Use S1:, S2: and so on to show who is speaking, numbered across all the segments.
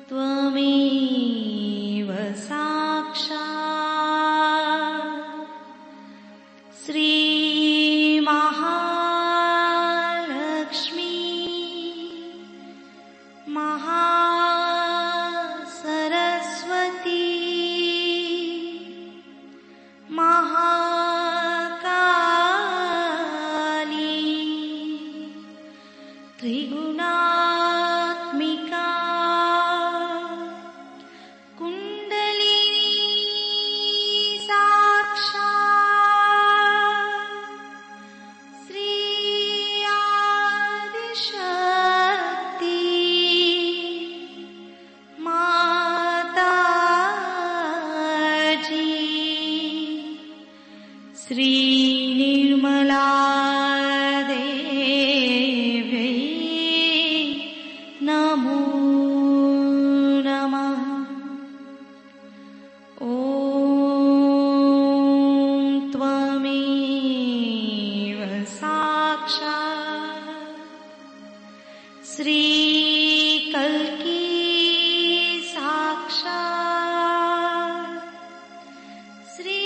S1: त्वमेव साक्षात् श्रीमहालक्ष्मी महासरस्वती महाकाली त्रिगुणात्मिका कुण्डलिनी साक्षात् श्री आदिशक्ति माताजी श्री निर्मला देव्यै नमो नमः। ॐ त्वमेव साक्षात् श्री कल्की साक्षात् श्री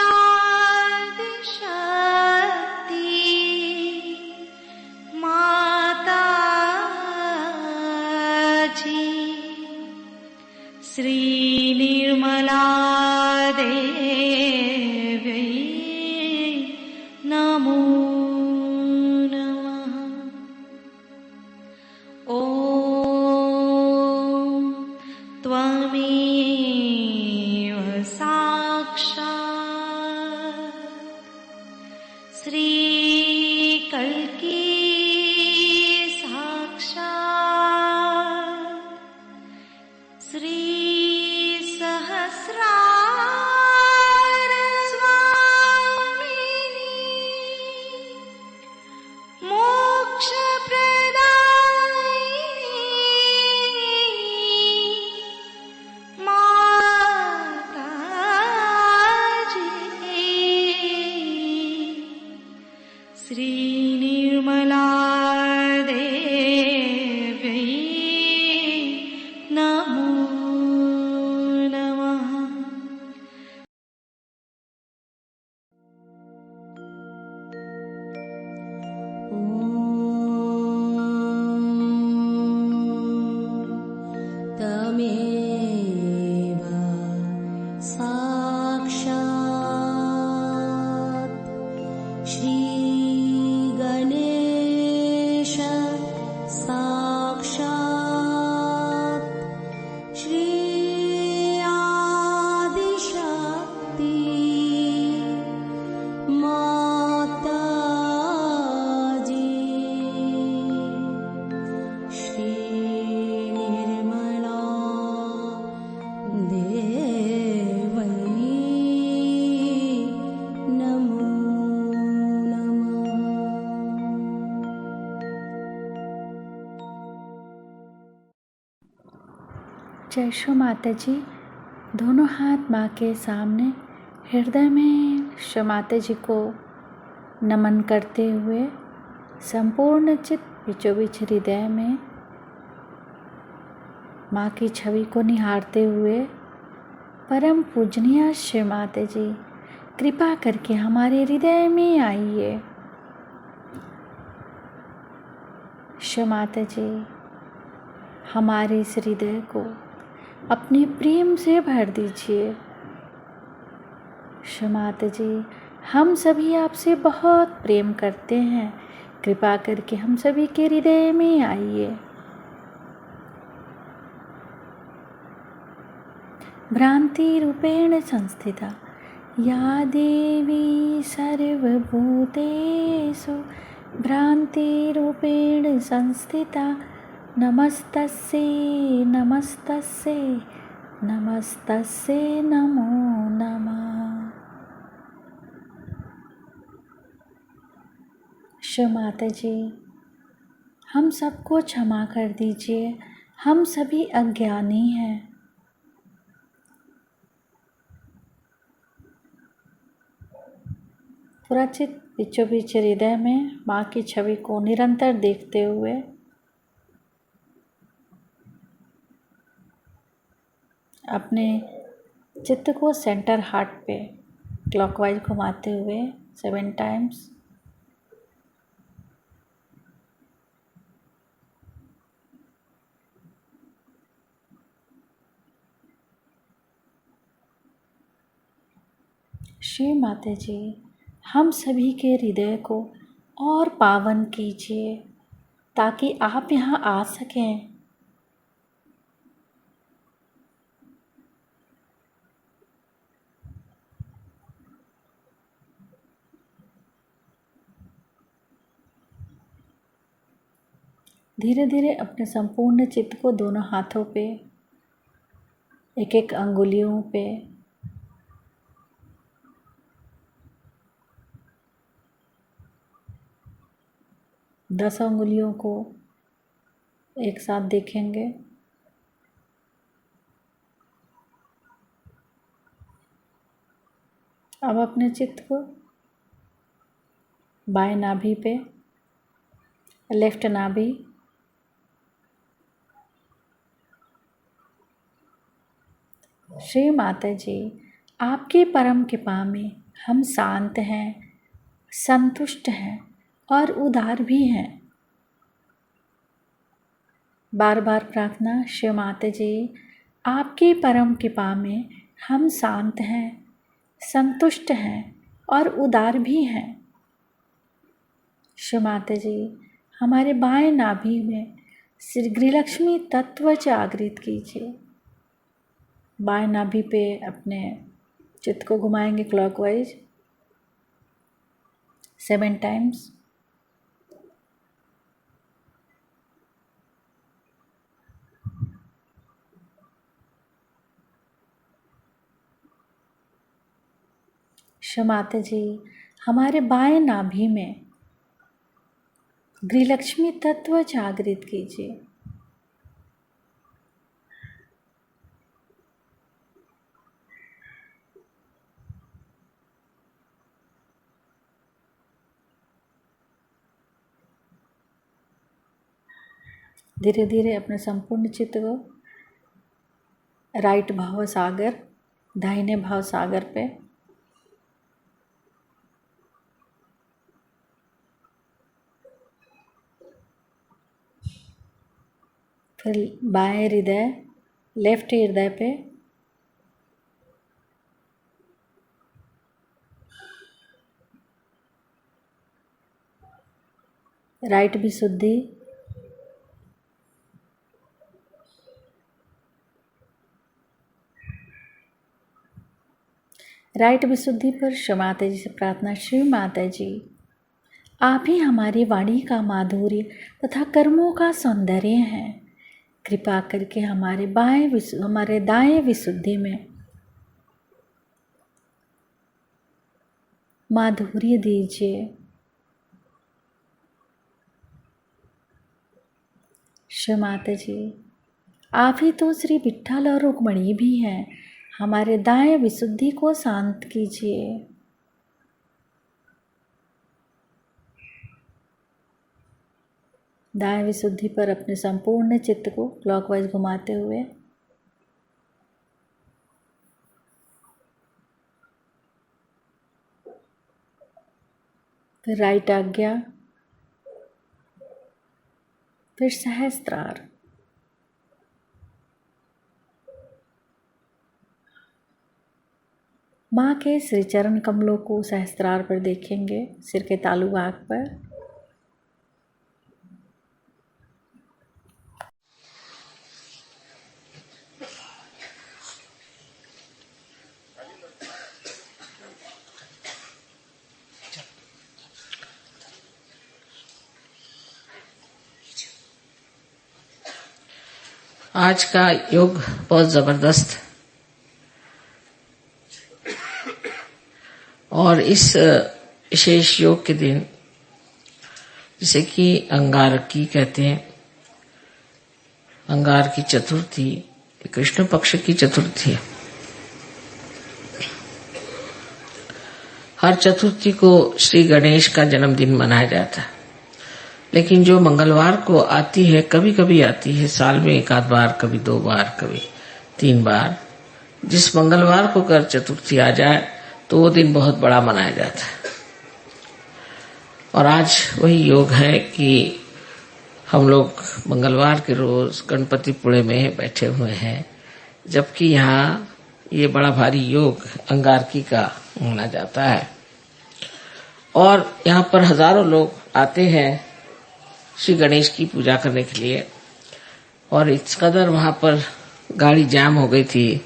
S1: आदिशक्ति माताजी श्री निर्मला देव्यै नमो नमः। ॐ त्वमेव साक्षात् श्री कल्की साक्षात् श्री सहस्रार स्वामिनी मोक्ष प्रदायिनी माताजी श्री निर्मला देव्यै नमो नमः।
S2: तमेव साक्षात् श्री गणेश साक्षात् श्री आदिशक्ति माताजी श्री निर्मला देवै नमो नमः।
S3: जय श्री माता जी। दोनों हाथ माँ के सामने हृदय में श्री माता जी को नमन करते हुए संपूर्ण चित्त बीचों बीच हृदय में माँ की छवि को निहारते हुए परम पूजनीय श्री माता जी कृपा करके हमारे हृदय में आइए। श्री माता जी हमारे इस हृदय को अपने प्रेम से भर दीजिए। श्री माता जी हम सभी आपसे बहुत प्रेम करते हैं, कृपा करके हम सभी के हृदय में आइए। भ्रांति रूपेण संस्थिता या देवी सर्वभूतेषु भ्रांति रूपेण संस्थिता नमस्तस्यै नमस्तस्यै नमस्तस्यै नमो नमः। श्री माता जी हम सबको क्षमा कर दीजिए, हम सभी अज्ञानी हैं। पूरा चित्त बीचों बीच हृदय में माँ की छवि को निरंतर देखते हुए अपने चित्त को सेंटर हार्ट पे क्लॉकवाइज घुमाते हुए 7 टाइम्स श्री माता जी, हम सभी के हृदय को और पावन कीजिए ताकि आप यहाँ आ सकें। धीरे धीरे अपने संपूर्ण चित्त को दोनों हाथों पे, एक एक अंगुलियों पे दस अंगुलियों को एक साथ देखेंगे। अब अपने चित्त को बाएं नाभि पे, लेफ्ट नाभि, श्री माता जी, आपकी परम कृपा में हम शांत हैं, संतुष्ट हैं और उदार भी हैं। बार बार प्रार्थना, श्री माता जी, आपकी परम कृपा में हम शांत हैं, संतुष्ट हैं और उदार भी हैं। श्री माता जी, हमारे बाएं नाभि में श्री गृहलक्ष्मी तत्व जागृत कीजिए। बाएं नाभि पे अपने चित्त को घुमाएंगे क्लॉकवाइज 7 टाइम्स। श्री माता जी, हमारे बाएं नाभि में गृहलक्ष्मी तत्व जागृत कीजिए। धीरे धीरे अपने संपूर्ण चित्त को राइट भाव सागर, दाहिने भाव सागर पे, फिर बाएं हृदय, लेफ्ट हृदय पे, राइट विशुद्धि, राइट विशुद्धि पर श्री माता जी से प्रार्थना, श्री माता जी, आप ही हमारी वाणी का माधुर्य तथा कर्मों का सौंदर्य हैं। कृपा करके हमारे दाएं विशुद्धि में माधुर्य दीजिए। श्री माता जी, आप ही तो श्री विठ्ठल और रुक्मणी भी हैं। हमारे दाएं विशुद्धि को शांत कीजिए। दाएं विशुद्धि पर अपने संपूर्ण चित्त को क्लॉकवाइज घुमाते हुए फिर राइट आज्ञा, फिर सहस्त्रार, माँ के श्री चरण कमलों को सहस्त्रार पर देखेंगे, सिर के तालु भाग पर।
S4: आज का योग बहुत जबरदस्त, और इस विशेष योग के दिन, जिसे कि अंगारकी कहते हैं, अंगार की चतुर्थी, कृष्ण पक्ष की चतुर्थी। हर चतुर्थी को श्री गणेश का जन्मदिन मनाया जाता है, लेकिन जो मंगलवार को आती है, कभी कभी आती है साल में एक आध बार, कभी 2 बार, कभी 3 बार, जिस मंगलवार को अगर चतुर्थी आ जाए तो वो दिन बहुत बड़ा मनाया जाता है। और आज वही योग है कि हम लोग मंगलवार के रोज गणपतिपुणे में बैठे हुए हैं, जबकि यहाँ ये बड़ा भारी योग अंगारकी का माना जाता है। और यहाँ पर हजारों लोग आते हैं श्री गणेश की पूजा करने के लिए। और इस कदर वहां पर गाड़ी जाम हो गई थी,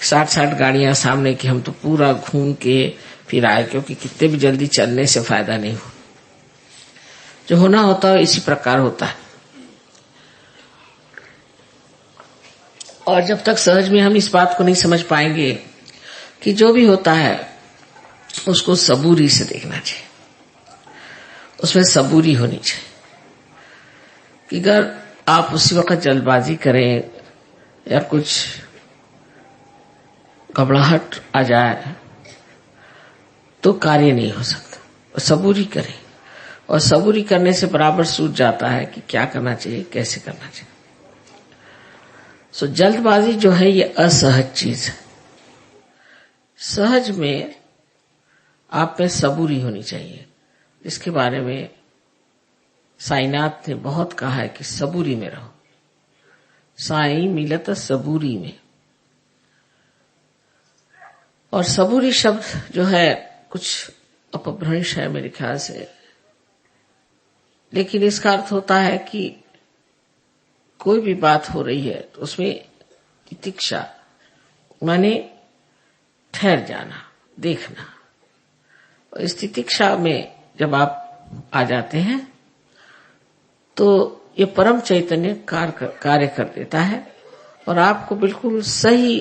S4: 60 गाड़ियां सामने की, हम तो पूरा घूम के फिर आए, क्योंकि कितने भी जल्दी चलने से फायदा नहीं हो। जो होना होता है इसी प्रकार होता है। और जब तक सहज में हम इस बात को नहीं समझ पाएंगे कि जो भी होता है उसको सबूरी से देखना चाहिए, उसमें सबूरी होनी चाहिए। कि अगर आप उसी वक्त जल्दबाजी करें या कुछ घबराहट आ जाए तो कार्य नहीं हो सकता। सबूरी करें, और सबूरी करने से बराबर सूझ जाता है कि क्या करना चाहिए, कैसे करना चाहिए। सो जल्दबाजी जो है ये असहज चीज है। सहज में आप में सबूरी होनी चाहिए, जिसके बारे में साईनाथ ने बहुत कहा है कि सबूरी में रहो। साई मिलत सबूरी में। और सबूरी शब्द जो है कुछ अपभ्रंश है मेरे ख्याल से, लेकिन इसका अर्थ होता है कि कोई भी बात हो रही है तो उसमें तितिक्षा माने ठहर जाना, देखना। और इस तितिक्षा में जब आप आ जाते हैं तो ये परम चैतन्य कार्य कर देता है और आपको बिल्कुल सही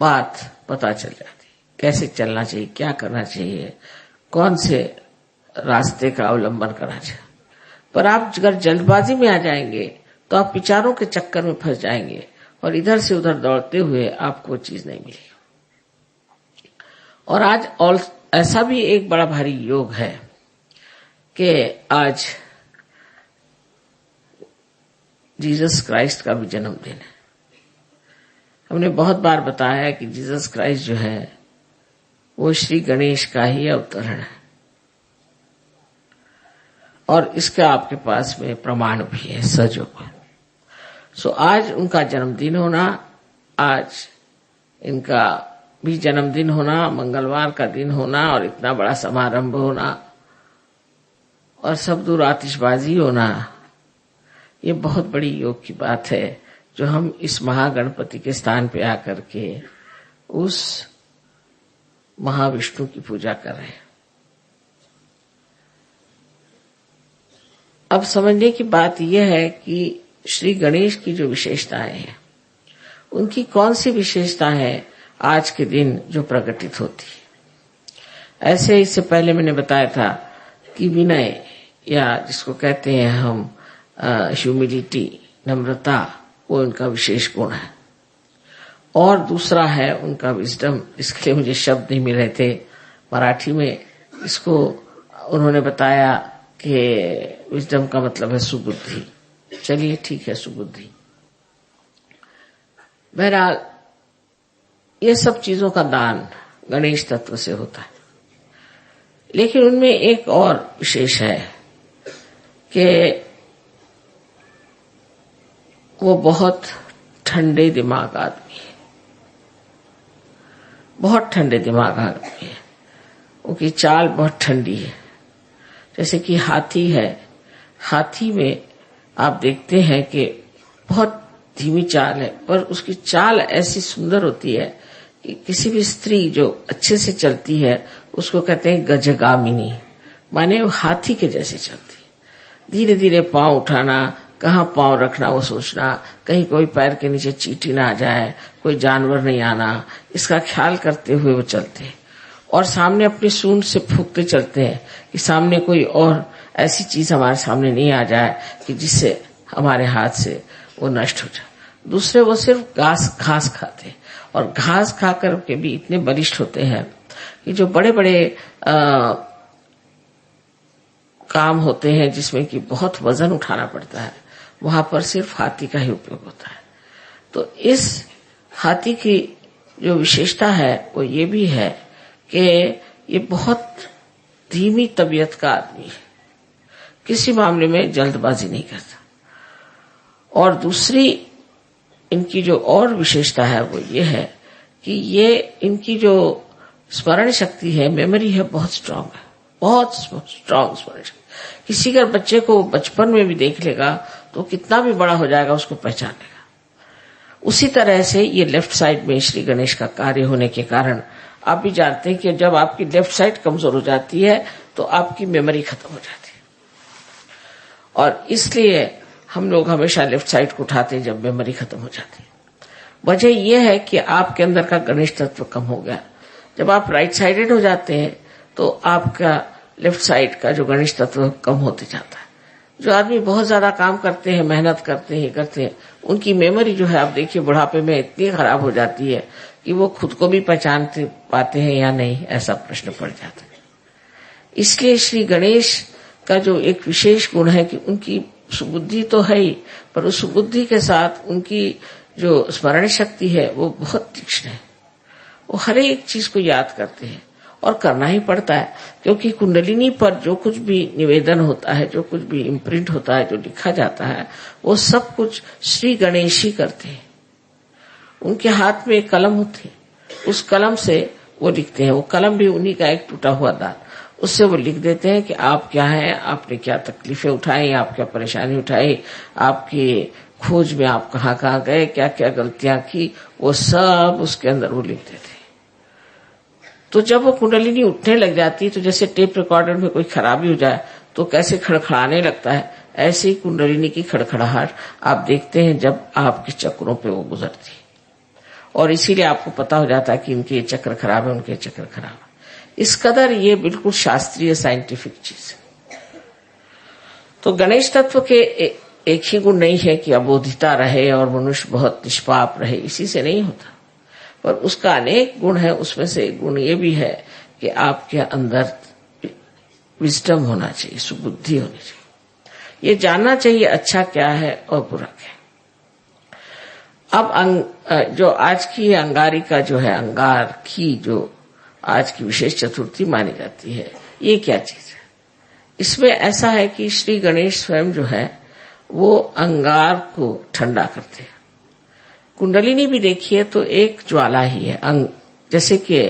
S4: बात पता चल जाती है, कैसे चलना चाहिए, क्या करना चाहिए, कौन से रास्ते का अवलंबन करना चाहिए। पर आप अगर जल्दबाजी में आ जाएंगे तो आप विचारों के चक्कर में फंस जाएंगे और इधर से उधर दौड़ते हुए आपको चीज नहीं मिलेगी। और आज और ऐसा भी एक बड़ा भारी योग है कि आज जीसस क्राइस्ट का भी जन्मदिन है। हमने बहुत बार बताया है कि जीसस क्राइस्ट जो है वो श्री गणेश का ही अवतरण है, और इसका आपके पास में प्रमाण भी है, सजग। सो आज उनका जन्मदिन होना, आज इनका भी जन्मदिन होना, मंगलवार का दिन होना और इतना बड़ा समारंभ होना और सब दूर आतिशबाजी होना, ये बहुत बड़ी योग की बात है जो हम इस महागणपति के स्थान पे आकर के उस महाविष्णु की पूजा कर रहे हैं। अब समझने की बात यह है कि श्री गणेश की जो विशेषताएं हैं, उनकी कौन सी विशेषता है आज के दिन जो प्रकटित होती है। ऐसे इससे पहले मैंने बताया था कि विनय, या जिसको कहते हैं हम ह्यूमिलिटी, नम्रता, वो उनका विशेष गुण है। और दूसरा है उनका विजडम, जिसके लिए मुझे शब्द नहीं मिल रहे थे मराठी में। इसको उन्होंने बताया कि विजडम का मतलब है सुबुद्धि। चलिए ठीक है, सुबुद्धि। बहरहाल ये सब चीजों का दान गणेश तत्व से होता है, लेकिन उनमें एक और विशेष है कि वो बहुत ठंडे दिमाग आदमी है, बहुत ठंडे दिमाग आदमी है। उनकी चाल बहुत ठंडी है। जैसे कि हाथी है, हाथी में आप देखते हैं कि बहुत धीमी चाल है, पर उसकी चाल ऐसी सुंदर होती है कि किसी भी स्त्री जो अच्छे से चलती है उसको कहते हैं गजगामिनी, माने वो हाथी के जैसे चलती है। धीरे धीरे पांव उठाना, कहाँ पांव रखना वो सोचना, कहीं कोई पैर के नीचे चींटी ना आ जाए, कोई जानवर नहीं आना, इसका ख्याल करते हुए वो चलते हैं। और सामने अपनी सूंड से फूंकते चलते हैं कि सामने कोई और ऐसी चीज हमारे सामने नहीं आ जाए कि जिससे हमारे हाथ से वो नष्ट हो जाए। दूसरे वो सिर्फ घास खाते हैं और घास खाकर के भी इतने बलिष्ठ होते हैं कि जो बड़े बड़े काम होते हैं जिसमें कि बहुत वजन उठाना पड़ता है, वहां पर सिर्फ हाथी का ही उपयोग होता है। तो इस हाथी की जो विशेषता है वो ये भी है कि ये बहुत धीमी तबीयत का आदमी है, किसी मामले में जल्दबाजी नहीं करता। और दूसरी इनकी जो और विशेषता है वो ये है कि ये इनकी जो स्मरण शक्ति है, मेमोरी है, बहुत स्ट्रांग है, बहुत स्ट्रांग स्मरण शक्ति। किसी अगर बच्चे को बचपन में भी देख लेगा तो कितना भी बड़ा हो जाएगा उसको पहचान लेगा। उसी तरह से ये लेफ्ट साइड में श्री गणेश का कार्य होने के कारण आप भी जानते हैं कि जब आपकी लेफ्ट साइड कमजोर हो जाती है तो आपकी मेमोरी खत्म हो जाती है, और इसलिए हम लोग हमेशा लेफ्ट साइड को उठाते हैं जब मेमोरी खत्म हो जाती है। वजह यह है कि आपके अंदर का गणेश तत्व कम हो गया। जब आप राइट साइडेड हो जाते हैं तो आपका लेफ्ट साइड का जो गणेश तत्व कम होते जाता है। जो आदमी बहुत ज्यादा काम करते हैं, मेहनत करते हैं, उनकी मेमोरी जो है आप देखिए बुढ़ापे में इतनी खराब हो जाती है कि वो खुद को भी पहचान पाते हैं या नहीं, ऐसा प्रश्न पड़ जाता है। इसलिए श्री गणेश का जो एक विशेष गुण है कि उनकी सुबुद्धि तो है ही, पर उस सुबुद्धि के साथ उनकी जो स्मरण शक्ति है वो बहुत तीक्ष्ण है। वो हर एक चीज को याद करते हैं और करना ही पड़ता है, क्योंकि कुंडलिनी पर जो कुछ भी निवेदन होता है, जो कुछ भी इम्प्रिंट होता है, जो लिखा जाता है, वो सब कुछ श्री गणेश ही करते हैं। उनके हाथ में एक कलम होती है, उस कलम से वो लिखते हैं। वो कलम भी उन्हीं का एक टूटा हुआ दांत, उससे वो लिख देते हैं कि आप क्या हैं, आपने क्या तकलीफें उठाई, आप क्या परेशानी उठाई, आपकी खोज में आप कहाँ कहाँ गए, क्या क्या गलतियां की, वो सब उसके अंदर वो लिख देते हैं। तो जब वो कुंडलिनी उठने लग जाती है तो जैसे टेप रिकॉर्डर में कोई खराबी हो जाए तो कैसे खड़खड़ाने लगता है, ऐसे ही कुंडलिनी की खड़खड़ाहट आप देखते हैं जब आपके चक्रों पे वो गुजरती है। और इसीलिए आपको पता हो जाता है कि इनके ये चक्र खराब है, उनके चक्र खराब है। इस कदर ये बिल्कुल शास्त्रीय साइंटिफिक चीज है। तो गणेश तत्व के एक ही गुण नहीं है कि अबोधिता रहे और मनुष्य बहुत निष्पाप रहे, इसी से नहीं होता, पर उसका अनेक गुण है। उसमें से एक गुण ये भी है कि आपके अंदर विजडम होना चाहिए, सुबुद्धि होनी चाहिए, ये जानना चाहिए अच्छा क्या है और बुरा क्या है। अब जो आज की अंगारिका जो है, अंगार की जो आज की विशेष चतुर्थी मानी जाती है, ये क्या चीज है? इसमें ऐसा है कि श्री गणेश स्वयं जो है वो अंगार को ठंडा करते हैं। कुंडलिनी भी देखिए तो एक ज्वाला ही है, जैसे कि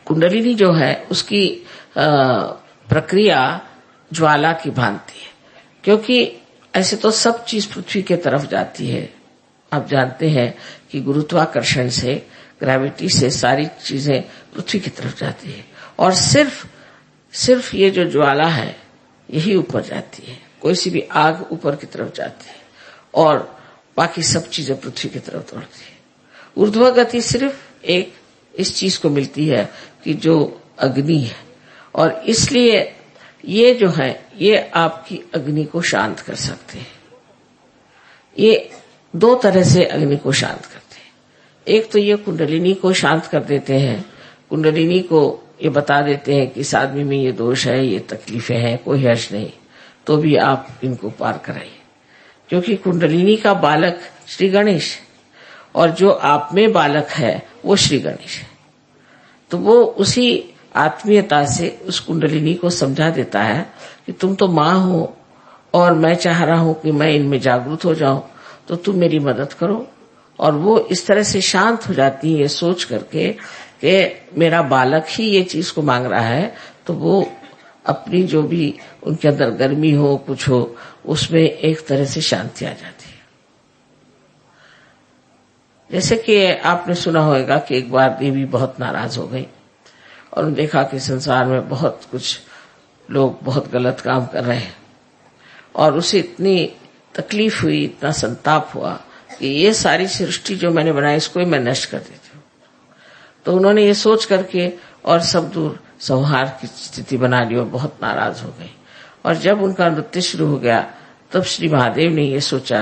S4: कुंडलिनी जो है उसकी प्रक्रिया ज्वाला की भांति है, क्योंकि ऐसे तो सब चीज पृथ्वी के तरफ जाती है। आप जानते हैं कि गुरुत्वाकर्षण से, ग्रेविटी से सारी चीजें पृथ्वी की तरफ जाती है, और सिर्फ ये जो ज्वाला है यही ऊपर जाती है। कोई सी भी आग ऊपर की तरफ जाती है और बाकी सब चीजें पृथ्वी की तरफ दौड़ती है। ऊर्ध्व गति सिर्फ एक इस चीज को मिलती है कि जो अग्नि है, और इसलिए ये जो है ये आपकी अग्नि को शांत कर सकते हैं। ये दो तरह से अग्नि को शांत करते हैं। एक तो ये कुंडलिनी को शांत कर देते हैं, कुंडलिनी को ये बता देते हैं कि इस आदमी में ये दोष है, ये तकलीफें हैं, कोई हर्ष नहीं, तो भी आप इनको पार कराइए, क्योंकि कुंडलिनी का बालक श्री गणेश और जो आप में बालक है वो श्री गणेश है। तो वो उसी आत्मीयता से उस कुंडलिनी को समझा देता है कि तुम तो माँ हो और मैं चाह रहा हूं कि मैं इनमें जागरूक हो जाऊं, तो तुम मेरी मदद करो। और वो इस तरह से शांत हो जाती है ये सोच करके कि मेरा बालक ही ये चीज को मांग रहा है, तो वो अपनी जो भी उनके अंदर गर्मी हो, कुछ हो, उसमें एक तरह से शांति आ जाती है। जैसे कि आपने सुना होगा कि एक बार देवी बहुत नाराज हो गई और देखा कि संसार में बहुत कुछ लोग बहुत गलत काम कर रहे हैं, और उसे इतनी तकलीफ हुई, इतना संताप हुआ कि ये सारी सृष्टि जो मैंने बनाई इसको ही मैं नष्ट कर देती हूँ। तो उन्होंने ये सोच करके और सब दूर संहार की स्थिति बना ली और बहुत नाराज हो गई। और जब उनका नृत्य शुरू हो गया तब श्री महादेव ने ये सोचा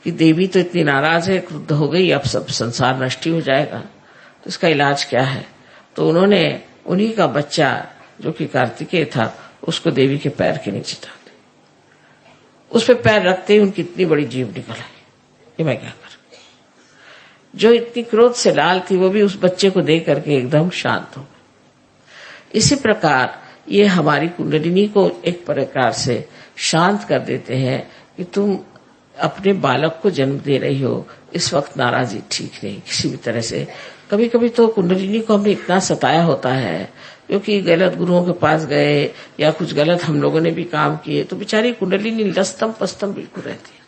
S4: कि देवी तो इतनी नाराज है, क्रुद्ध हो गई, अब सब संसार नष्ट ही हो जाएगा, तो इसका इलाज क्या है? तो उन्होंने उन्हीं का बच्चा जो कि कार्तिकेय था उसको देवी के पैर के नीचे डाल दिया। उस पे पैर रखते ही उनकी इतनी बड़ी जीभ निकल आई, ये मैं क्या कर। जो इतनी क्रोध से लाल थी वो भी उस बच्चे को देख करके एकदम शांत हो गई। इसी प्रकार ये हमारी कुंडलिनी को एक प्रकार से शांत कर देते हैं कि तुम अपने बालक को जन्म दे रही हो, इस वक्त नाराजगी ठीक नहीं किसी भी तरह से। कभी कभी तो कुंडलिनी को हमने इतना सताया होता है क्योंकि गलत गुरुओं के पास गए या कुछ गलत हम लोगों ने भी काम किए, तो बेचारी कुंडलिनी लस्तम पस्तम बिल्कुल रहती है।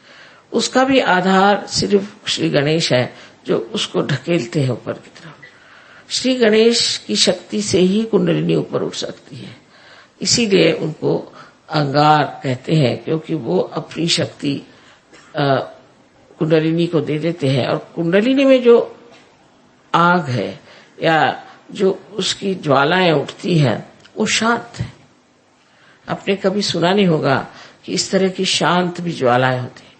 S4: उसका भी आधार सिर्फ श्री गणेश है जो उसको ढकेलते हैं ऊपर की तरफ। श्री गणेश की शक्ति से ही कुंडलिनी ऊपर उठ सकती है, इसीलिए उनको अंगार कहते हैं, क्योंकि वो अपनी शक्ति कुंडलिनी को दे देते हैं। और कुंडलिनी में जो आग है या जो उसकी ज्वालाएं उठती हैं वो शांत है। आपने कभी सुना नहीं होगा कि इस तरह की शांत भी ज्वालाएं होती हैं।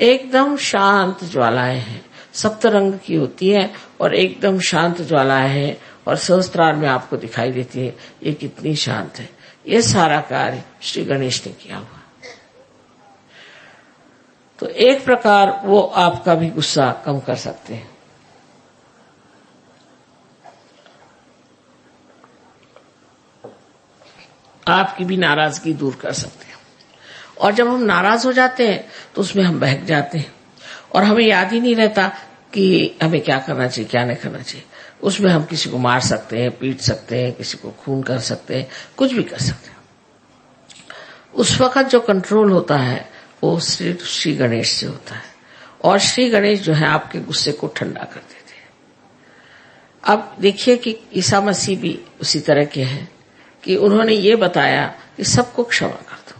S4: एकदम शांत ज्वालाएं हैं, सप्त रंग की होती है और एकदम शांत ज्वालाएं हैं और सहस्त्रार में आपको दिखाई देती है ये कितनी शांत है। ये सारा कार्य श्री गणेश ने किया हुआ। तो एक प्रकार वो आपका भी गुस्सा कम कर सकते हैं। आपकी भी नाराजगी दूर कर सकते हैं। और जब हम नाराज हो जाते हैं तो उसमें हम बहक जाते हैं और हमें याद ही नहीं रहता कि हमें क्या करना चाहिए क्या नहीं करना चाहिए। उसमें हम किसी को मार सकते हैं, पीट सकते हैं, किसी को खून कर सकते हैं, कुछ भी कर सकते हैं। उस वक्त जो कंट्रोल होता है वो सिर्फ श्री गणेश से होता है और श्री गणेश जो है आपके गुस्से को ठंडा कर देते हैं। अब देखिए कि ईसा मसीह भी उसी तरह के हैं कि उन्होंने ये बताया कि सबको क्षमा कर दो,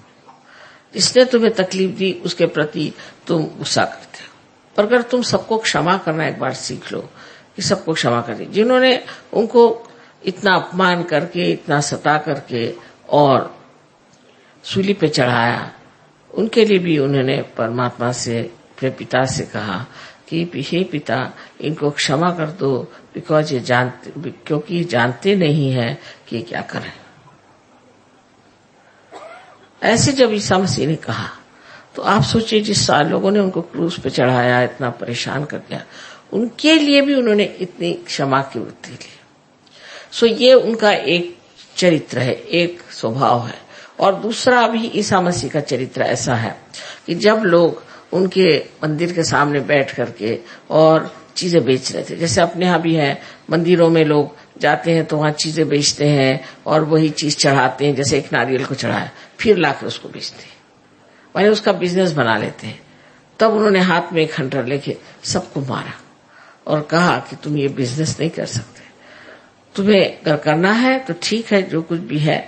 S4: जिसने तुम्हें तकलीफ दी उसके प्रति तुम गुस्सा करते हो, पर अगर तुम सबको क्षमा करना एक बार सीख लो कि सबको क्षमा कर दे। जिन्होंने उनको इतना अपमान करके, इतना सता करके और सूली पे चढ़ाया, उनके लिए भी उन्होंने परमात्मा से, अपने पिता से कहा कि हे पिता इनको क्षमा कर दो, क्योंकि जानते नहीं है कि ये क्या करें। ऐसे जब ईसा मसीह ने कहा तो आप सोचिए जिस साल लोगों ने उनको क्रूस पे चढ़ाया, इतना परेशान कर दिया, उनके लिए भी उन्होंने इतनी क्षमा की वृत्ति ली। सो ये उनका एक चरित्र है, एक स्वभाव है। और दूसरा भी ईसा मसीह का चरित्र ऐसा है कि जब लोग उनके मंदिर के सामने बैठ करके और चीजें बेच रहे थे, जैसे अपने यहाँ भी है, मंदिरों में लोग जाते हैं तो वहां चीजें बेचते हैं और वही चीज चढ़ाते हैं, जैसे एक नारियल को चढ़ाया फिर लाकर उसको बेचते हैं, वही उसका बिजनेस बना लेते हैं। तब उन्होंने हाथ में एक खंडर लेके सबको मारा और कहा कि तुम ये बिजनेस नहीं कर सकते, तुम्हें अगर करना है तो ठीक है, जो कुछ भी है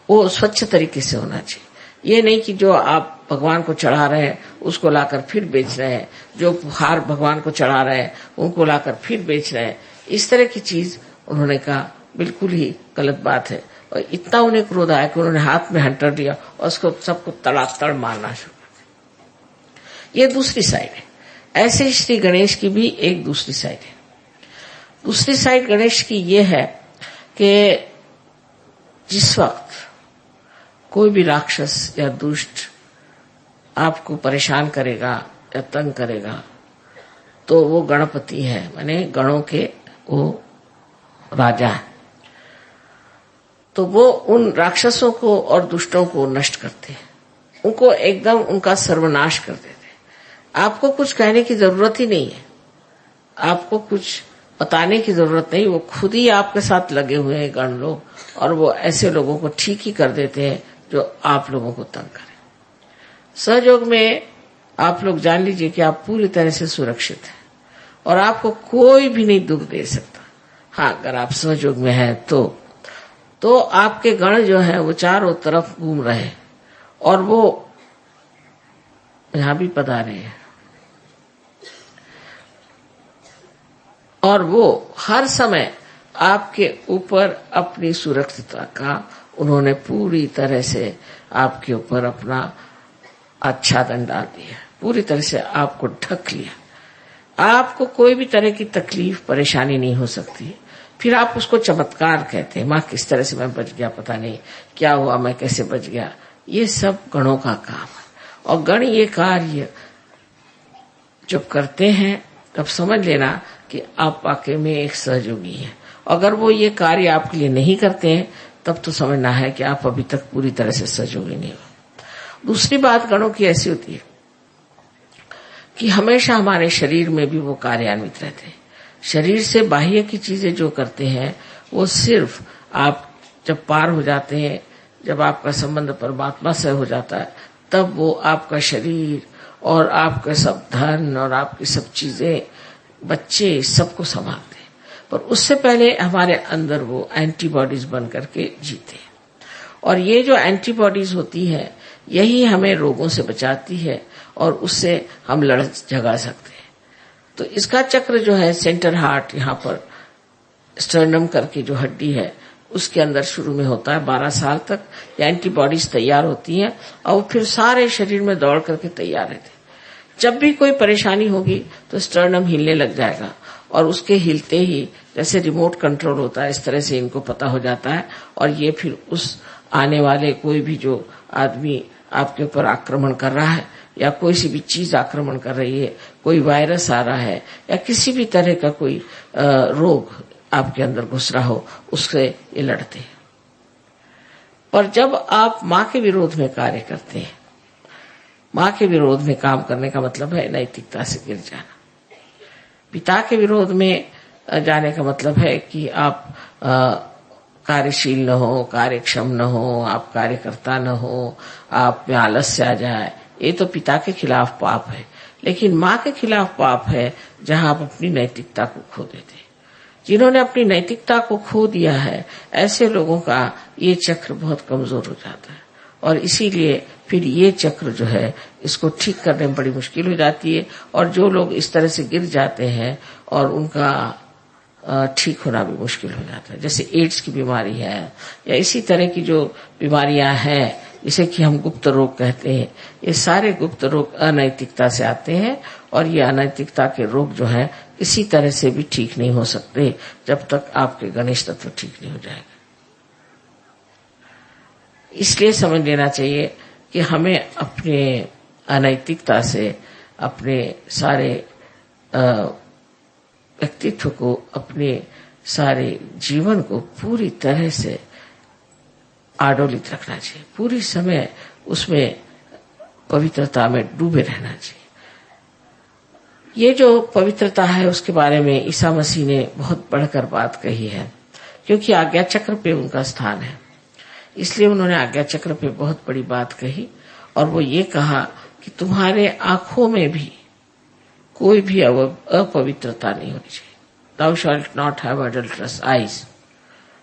S4: वो स्वच्छ तरीके से होना चाहिए। ये नहीं कि जो आप भगवान को चढ़ा रहे हैं उसको लाकर फिर बेच रहे हैं, जो हार भगवान को चढ़ा रहे हैं उनको लाकर फिर बेच रहे हैं। इस तरह की चीज उन्होंने कहा बिल्कुल ही गलत बात है। और इतना उन्हें क्रोध आया कि उन्होंने हाथ में हंटर लिया और उसको सबको तड़ातड़ मारना शुरू कर दिया। ये दूसरी साइड है। ऐसे श्री गणेश की भी एक दूसरी साइड है। दूसरी साइड गणेश की ये है कि जिस वक्त कोई भी राक्षस या दुष्ट आपको परेशान करेगा या तंग करेगा तो वो गणपति है, माने गणों के वो राजा है, तो वो उन राक्षसों को और दुष्टों को नष्ट करते हैं, उनको एकदम उनका सर्वनाश कर देते हैं। आपको कुछ कहने की जरूरत ही नहीं है, आपको कुछ बताने की जरूरत नहीं, वो खुद ही आपके साथ लगे हुए हैं गण लोग, और वो ऐसे लोगों को ठीक ही कर देते हैं जो आप लोगों को तंग करें। सहयोग में आप लोग जान लीजिए कि आप पूरी तरह से सुरक्षित हैं और आपको कोई भी नहीं दुख दे सकता। हाँ, अगर आप सहयोग में हैं तो आपके गण जो है वो चारों तरफ घूम रहे हैं और वो यहां भी पधारे हैं और वो हर समय आपके ऊपर अपनी सुरक्षितता का उन्होंने पूरी तरह से आपके ऊपर अपना आच्छादन डाल दिया, पूरी तरह से आपको ढक लिया। आपको कोई भी तरह की तकलीफ परेशानी नहीं हो सकती। फिर आप उसको चमत्कार कहते हैं, माँ किस तरह से मैं बच गया, पता नहीं क्या हुआ, मैं कैसे बच गया। ये सब गणों का काम है। और गण ये कार्य जब करते हैं तब समझ लेना कि आप वाकई में एक सहयोगी हैं। अगर वो ये कार्य आपके लिए नहीं करते हैं तब तो समझना है कि आप अभी तक पूरी तरह से सहयोगी नहीं हो। दूसरी बात गणों की ऐसी होती है कि हमेशा हमारे शरीर में भी वो कार्यान्वित रहते हैं। शरीर से बाह्य की चीजें जो करते हैं वो सिर्फ आप जब पार हो जाते हैं, जब आपका संबंध परमात्मा से हो जाता है, तब वो आपका शरीर और आपका सब धन और आपकी सब चीजें, बच्चे, सबको संभालते हैं। पर उससे पहले हमारे अंदर वो एंटीबॉडीज बन करके जीते हैं। और ये जो एंटीबॉडीज होती है यही हमें रोगों से बचाती है और उससे हम लड़ झगड़ सकते हैं। तो इसका चक्र जो है सेंटर हार्ट, यहाँ पर स्टर्नम करके जो हड्डी है उसके अंदर शुरू में होता है। 12 साल तक ये एंटीबॉडीज तैयार होती हैं और फिर सारे शरीर में दौड़ करके तैयार रहते हैं। जब भी कोई परेशानी होगी तो स्टर्नम हिलने लग जाएगा और उसके हिलते ही जैसे रिमोट कंट्रोल होता है इस तरह से इनको पता हो जाता है और ये फिर उस आने वाले कोई भी जो आदमी आपके ऊपर आक्रमण कर रहा है या कोई सी भी चीज आक्रमण कर रही है, कोई वायरस आ रहा है या किसी भी तरह का कोई रोग आपके अंदर घुस रहा हो, उससे ये लड़ते हैं। पर जब आप माँ के विरोध में कार्य करते हैं, माँ के विरोध में काम करने का मतलब है नैतिकता से गिर जाना। पिता के विरोध में जाने का मतलब है कि आप कार्यशील न हो, कार्यक्षम न हो, आप कार्यकर्ता न हो, आप में आलस्य आ जाए। ये तो पिता के खिलाफ पाप है। लेकिन माँ के खिलाफ पाप है जहाँ आप अपनी नैतिकता को खो देते हैं। जिन्होंने अपनी नैतिकता को खो दिया है ऐसे लोगों का ये चक्र बहुत कमजोर हो जाता है और इसीलिए फिर ये चक्र जो है इसको ठीक करने में बड़ी मुश्किल हो जाती है। और जो लोग इस तरह से गिर जाते हैं और उनका ठीक होना भी मुश्किल हो जाता है, जैसे एड्स की बीमारी है या इसी तरह की जो बीमारियां हैं जिसे कि हम गुप्त रोग कहते हैं, ये सारे गुप्त रोग अनैतिकता से आते हैं और ये अनैतिकता के रोग जो हैं किसी तरह से भी ठीक नहीं हो सकते जब तक आपके गणेश तत्व ठीक नहीं हो जाएगा। इसलिए समझ लेना चाहिए कि हमें अपने अनैतिकता से अपने सारे व्यक्तित्व को, अपने सारे जीवन को पूरी तरह से आडोलित रखना चाहिए। पूरी समय उसमें पवित्रता में डूबे रहना चाहिए। ये जो पवित्रता है उसके बारे में ईसा मसीह ने बहुत बढ़कर बात कही है, क्योंकि आज्ञा चक्र पे उनका स्थान है। इसलिए उन्होंने आज्ञा चक्र पे बहुत बड़ी बात कही और वो ये कहा कि तुम्हारे आंखों में भी कोई भी अपवित्रता नहीं होनी चाहिए। Thou shalt not have adulterous eyes।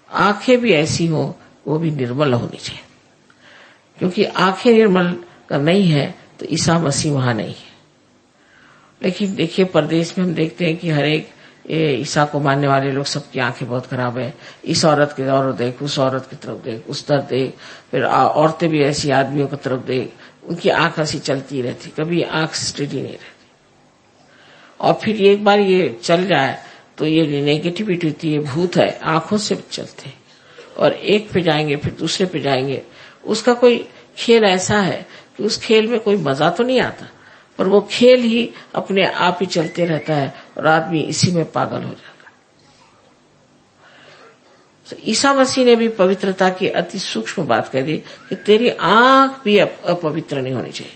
S4: आंखें भी ऐसी हो, वो भी निर्मल होनी चाहिए, क्योंकि आंखें निर्मल नहीं है तो ईसा मसीह वहां नहीं है। लेकिन देखिए परदेश में हम देखते हैं कि हर एक ईसा को मानने वाले लोग सबकी आंखें बहुत खराब है। इस औरत की तरफ देख, उस औरत की तरफ देख, उस तरफ देख, फिर औरतें भी ऐसी आदमियों की तरफ देख, उनकी आंख ऐसी चलती रहती, कभी आंख स्टेडी नहीं रहती। और फिर एक बार ये चल जाए तो ये नेगेटिविटी होती है, भूत है, आंखों से चलते हैं और एक पे जाएंगे फिर दूसरे पे जाएंगे। उसका कोई खेल ऐसा है कि उस खेल में कोई मजा तो नहीं आता, पर वो खेल ही अपने आप ही चलते रहता है और आदमी इसी में पागल हो जाता है। तो ईसा मसीह ने भी पवित्रता की अति सूक्ष्म बात कह दी कि तेरी आंख भी अपवित्र नहीं होनी चाहिए।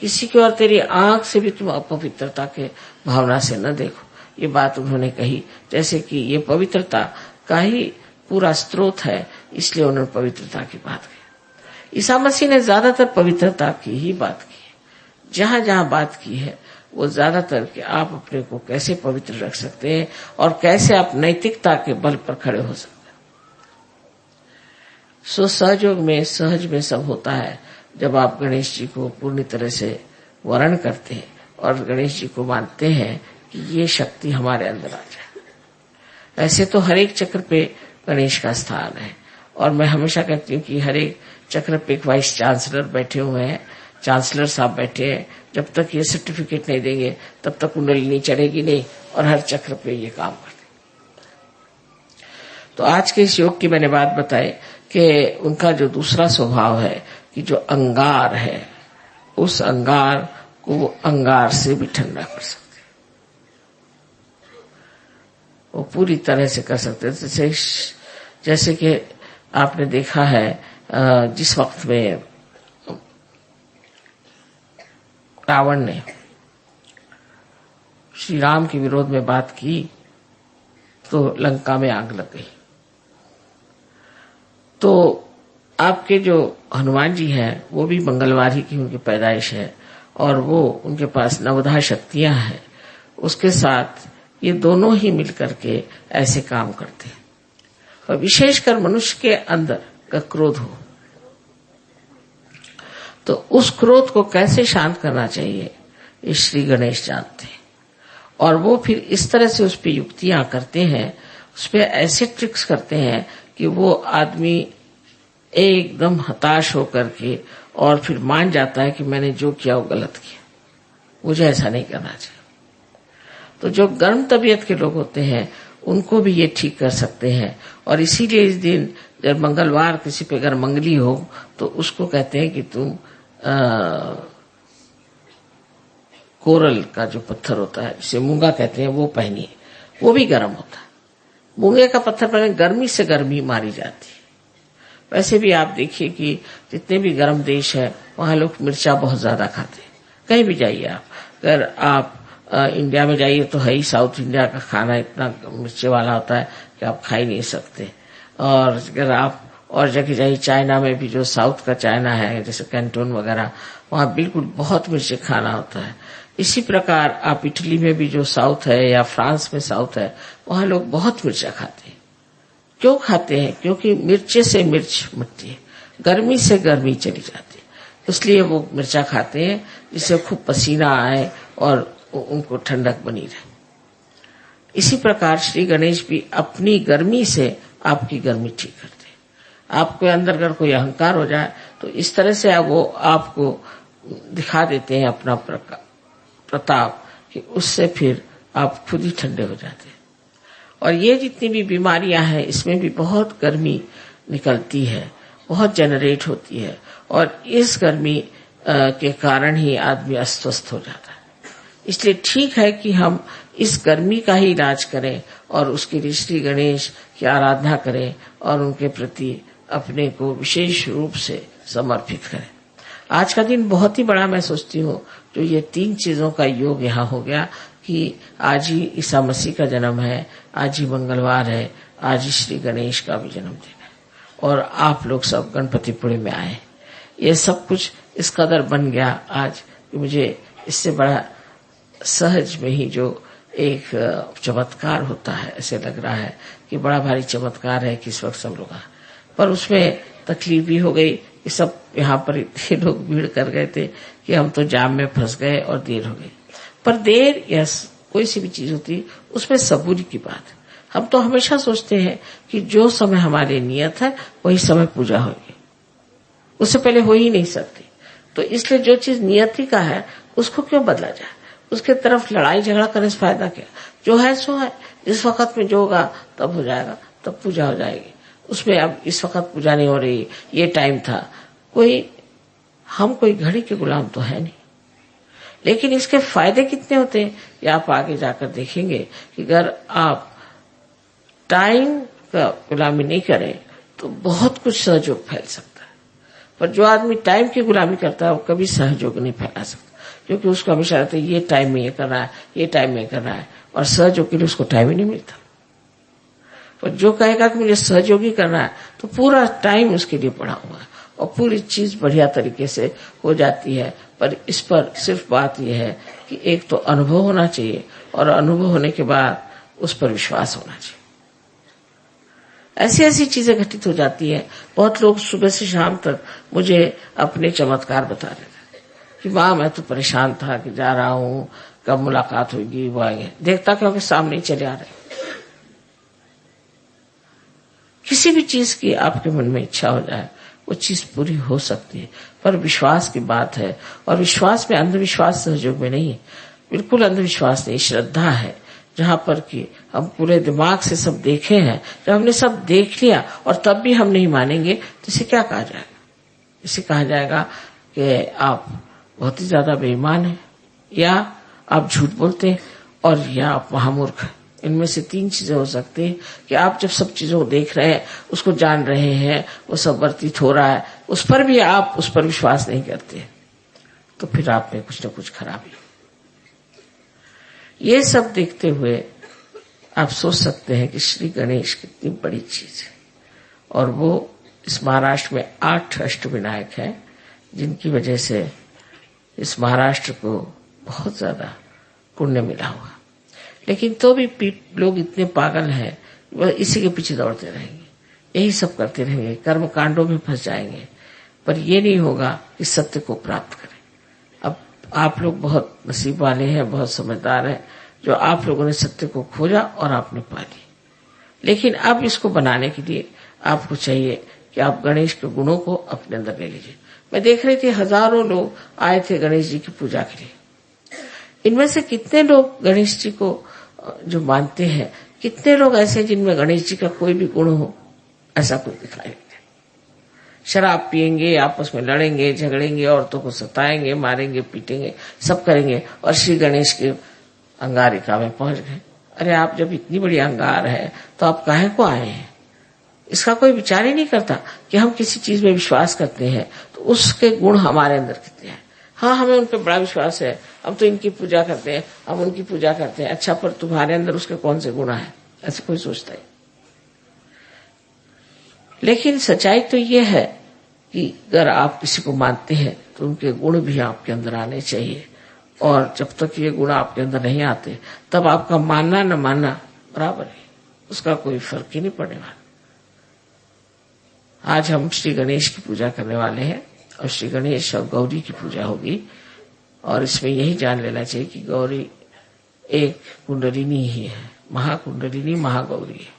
S4: किसी की और तेरी आंख से भी तुम अपवित्रता के भावना से न देखो। ये बात उन्होंने कही, जैसे कि ये पवित्रता का ही पूरा स्रोत है, इसलिए उन्होंने पवित्रता की बात की। ईसा मसीह ने ज्यादातर पवित्रता की ही बात की है। जहां जहां बात की है वो ज्यादातर कि आप अपने को कैसे पवित्र रख सकते हैं और कैसे आप नैतिकता के बल पर खड़े हो सकते हैं। सो सहयोग में, सहज में सब होता है जब आप गणेश जी को पूर्ण तरह से वर्ण करते हैं और गणेश जी को मानते हैं कि ये शक्ति हमारे अंदर आ जाए। ऐसे तो हर एक चक्र पे गणेश का स्थान है और मैं हमेशा कहती हूँ कि हर एक चक्र पे एक वाइस चांसलर बैठे हुए हैं, चांसलर साहब बैठे हैं, जब तक ये सर्टिफिकेट नहीं देंगे तब तक कुंडलिनी चढ़ेगी नहीं, और हर चक्र पे ये काम करते। तो आज के इस योग की मैंने बात बताई कि उनका जो दूसरा स्वभाव है कि जो अंगार है, उस अंगार को वो अंगार से भी ठंडा कर सकते, वो पूरी तरह से कर सकते। जैसे कि आपने देखा है जिस वक्त में रावण ने श्री राम के विरोध में बात की तो लंका में आग लग गई। तो आपके जो हनुमान जी हैं वो भी मंगलवार ही की उनकी पैदाइश है, और वो उनके पास नवधा शक्तियां हैं, उसके साथ ये दोनों ही मिलकर के ऐसे काम करते हैं। और विशेषकर मनुष्य के अंदर का क्रोध हो तो उस क्रोध को कैसे शांत करना चाहिए ये श्री गणेश जानते हैं, और वो फिर इस तरह से उस पर युक्तियां करते हैं, उस पर ऐसे ट्रिक्स करते हैं कि वो आदमी एकदम हताश होकर के और फिर मान जाता है कि मैंने जो किया वो गलत किया, मुझे ऐसा नहीं करना चाहिए। तो जो गर्म तबीयत के लोग होते हैं उनको भी ये ठीक कर सकते हैं, और इसीलिए इस दिन जब मंगलवार किसी पे अगर मंगली हो तो उसको कहते हैं कि तुम कोरल का जो पत्थर होता है जिसे मूंगा कहते हैं वो पहनिए, वो भी गर्म होता है। मूंगे का पत्थर पहने गर्मी से गर्मी मारी जाती है। वैसे भी आप देखिए कि जितने भी गर्म देश है वहां लोग मिर्चा बहुत ज्यादा खाते हैं। कहीं भी जाइए आप, अगर आप इंडिया में जाइए तो है ही साउथ इंडिया का खाना इतना मिर्चे वाला होता है कि आप खा ही नहीं सकते। और अगर आप और जगह जाइए, चाइना में भी जो साउथ का चाइना है जैसे कैंटोन वगैरह, वहाँ बिल्कुल बहुत मिर्ची खाना होता है। इसी प्रकार आप इटली में भी जो साउथ है या फ्रांस में साउथ है वहाँ लोग बहुत मिर्चा खाते हैं। क्यों खाते हैं? क्योंकि मिर्चे से मिर्च मिटती है, गर्मी से गर्मी चली जाती है, इसलिए वो मिर्चा खाते हैं जिससे खूब पसीना आए और उनको ठंडक बनी रहे। इसी प्रकार श्री गणेश भी अपनी गर्मी से आपकी गर्मी ठीक करते हैं। आपके अंदर अगर कोई अहंकार हो जाए तो इस तरह से वो आपको दिखा देते हैं अपना प्रताप कि उससे फिर आप खुद ही ठंडे हो जाते हैं। और ये जितनी भी बीमारियां हैं इसमें भी बहुत गर्मी निकलती है, बहुत जनरेट होती है, और इस गर्मी के कारण ही आदमी अस्वस्थ हो जाता है। इसलिए ठीक है कि हम इस गर्मी का ही इलाज करें और उसके लिए श्री गणेश की आराधना करें और उनके प्रति अपने को विशेष रूप से समर्पित करें। आज का दिन बहुत ही बड़ा मैं सोचती हूँ जो ये 3 चीजों का योग यहाँ हो गया कि आज ही ईसा मसीह का जन्म है, आज ही मंगलवार है, आज ही श्री गणेश का भी जन्मदिन है, और आप लोग सब गणपतिपुरी में आए। ये सब कुछ इस कदर बन गया आज कि मुझे इससे बड़ा सहज में ही जो एक चमत्कार होता है ऐसे लग रहा है कि बड़ा भारी चमत्कार है कि इस वक्त सब लोग आए। पर उसमें तकलीफ भी हो गई कि सब यहाँ पर इतने लोग भीड़ कर गए थे कि हम तो जाम में फंस गए और देर हो गई। पर देर या कोई सी भी चीज होती उसमें सबूरी की बात है। हम तो हमेशा सोचते हैं कि जो समय हमारे नियत है वही समय पूजा होगी, उससे पहले हो ही नहीं सकती। तो इसलिए जो चीज नियति का है उसको क्यों बदला जाए, उसके तरफ लड़ाई झगड़ा करने से फायदा क्या। जो है सो है, जिस वक्त में जो होगा तब हो जाएगा, तब पूजा हो जाएगी। उसमें अब इस वक्त पूजा नहीं हो रही, ये टाइम था, हम कोई घड़ी के गुलाम तो है नहीं। लेकिन इसके फायदे कितने होते हैं ये आप आगे जाकर देखेंगे कि अगर आप टाइम का गुलामी नहीं करें तो बहुत कुछ सहयोग फैल सकता है। पर जो आदमी टाइम की गुलामी करता है वो कभी सहयोग नहीं फैला सकता, क्योंकि उसको हमेशा रहता है ये टाइम में ये करना है, ये टाइम में करना है, और सहयोग के लिए उसको टाइम ही नहीं मिलता। पर जो कहेगा कि मुझे सहयोगी करना है तो पूरा टाइम उसके लिए पड़ा हुआ है और पूरी चीज बढ़िया तरीके से हो जाती है। पर इस पर सिर्फ बात यह है कि एक तो अनुभव होना चाहिए और अनुभव होने के बाद उस पर विश्वास होना चाहिए। ऐसी ऐसी चीजें घटित हो जाती है। बहुत लोग सुबह से शाम तक मुझे अपने चमत्कार बता रहे थे कि माँ मैं तो परेशान था कि जा रहा हूँ, कब मुलाकात होगी, वो आएंगे। देखता क्योंकि सामने ही चले आ रहे। किसी भी चीज की आपके मन में इच्छा हो जाए वो चीज पूरी हो सकती है, पर विश्वास की बात है। और विश्वास में अंधविश्वास सहयोग में नहीं है, बिल्कुल अंधविश्वास नहीं, श्रद्धा है। जहां पर कि हम पूरे दिमाग से सब देखे हैं, जब हमने सब देख लिया और तब भी हम नहीं मानेंगे तो इसे क्या कहा जाएगा? इसे कहा जाएगा कि आप बहुत ही ज्यादा बेईमान हैं, या आप झूठ बोलते हैं, और या आप महामूर्ख हैं। इनमें से 3 चीजें हो सकती हैं कि आप जब सब चीजों को देख रहे हैं, उसको जान रहे हैं, वो सब वर्तित हो रहा है, उस पर भी आप उस पर विश्वास नहीं करते, तो फिर आप में कुछ न कुछ खराबी। ये सब देखते हुए आप सोच सकते हैं कि श्री गणेश कितनी बड़ी चीज है, और वो इस महाराष्ट्र में 8 अष्टविनायक हैं, जिनकी वजह से इस महाराष्ट्र को बहुत ज्यादा पुण्य मिला हुआ। लेकिन तो भी लोग इतने पागल हैं, वह इसी के पीछे दौड़ते रहेंगे, यही सब करते रहेंगे, कर्म कांडों में फंस जाएंगे, पर ये नहीं होगा कि सत्य को प्राप्त करें। अब आप लोग बहुत नसीब वाले हैं, बहुत समझदार हैं, जो आप लोगों ने सत्य को खोजा और आपने पा ली। लेकिन अब इसको बनाने के लिए आपको चाहिए कि आप गणेश के गुणों को अपने अंदर ले लीजिए। मैं देख रही थी हजारों लोग आए थे गणेश जी की पूजा के लिए। इनमें से कितने लोग गणेश जी को जो मानते हैं, कितने लोग ऐसे हैं जिनमें गणेश जी का कोई भी गुण हो? ऐसा कोई दिखाई नहीं देता। शराब पियेंगे, आपस में लड़ेंगे, झगड़ेंगे, औरतों को सताएंगे, मारेंगे, पीटेंगे, सब करेंगे, और श्री गणेश के अंगारिका में पहुंच गए। अरे आप जब इतनी बड़ी अंगार है तो आप काहे को आए हैं? इसका कोई विचार ही नहीं करता कि हम किसी चीज में विश्वास करते हैं तो उसके गुण हमारे अंदर कितने हैं। हाँ, हमें उन पर बड़ा विश्वास है, हम तो इनकी पूजा करते हैं, हम उनकी पूजा करते हैं। अच्छा, पर तुम्हारे अंदर उसके कौन से गुण है? ऐसे कोई सोचता है? लेकिन सच्चाई तो ये है कि अगर आप किसी को मानते हैं तो उनके गुण भी आपके अंदर आने चाहिए, और जब तक ये गुण आपके अंदर नहीं आते तब आपका मानना न मानना बराबर है, उसका कोई फर्क ही नहीं पड़ने वाला। आज हम श्री गणेश की पूजा करने वाले हैं, और श्री गणेश और गौरी की पूजा होगी, और इसमें यही जान लेना चाहिए कि गौरी एक कुंडलिनी ही है, महाकुंडलिनी महागौरी है।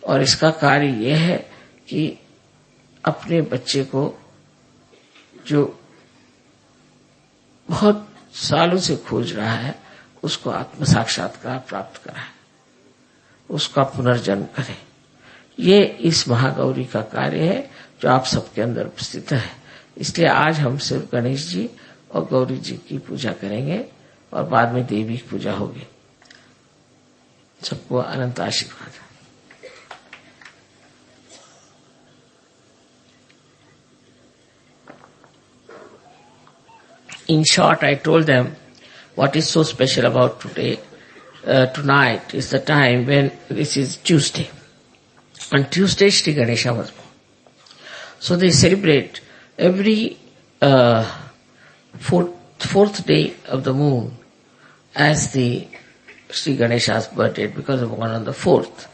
S4: और इसका कार्य यह है कि अपने बच्चे को जो बहुत सालों से खोज रहा है उसको आत्म साक्षात्कार प्राप्त कराए, उसका पुनर्जन्म करे। ये इस महागौरी का कार्य है जो आप सबके अंदर उपस्थित है। इसलिए आज हम सिर्फ गणेश जी और गौरी जी की पूजा करेंगे, और बाद में देवी की पूजा होगी। सबको अनंत आशीर्वाद। In short, I told them what is so special about today. Tonight is the time when this is Tuesday. On Tuesday, Shri Ganesha was born. So they celebrate every fourth day of the moon as the Shri Ganesha's birthday, because of one on the 4th.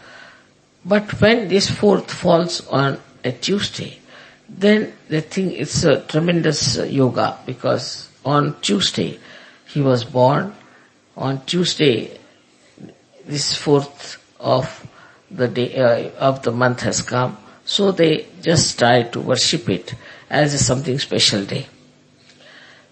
S4: But when this 4th falls on a Tuesday, then they think it's a tremendous yoga, because on Tuesday he was born. On Tuesday, this 4th of the day of the month has come. So they just try to worship it as something special day.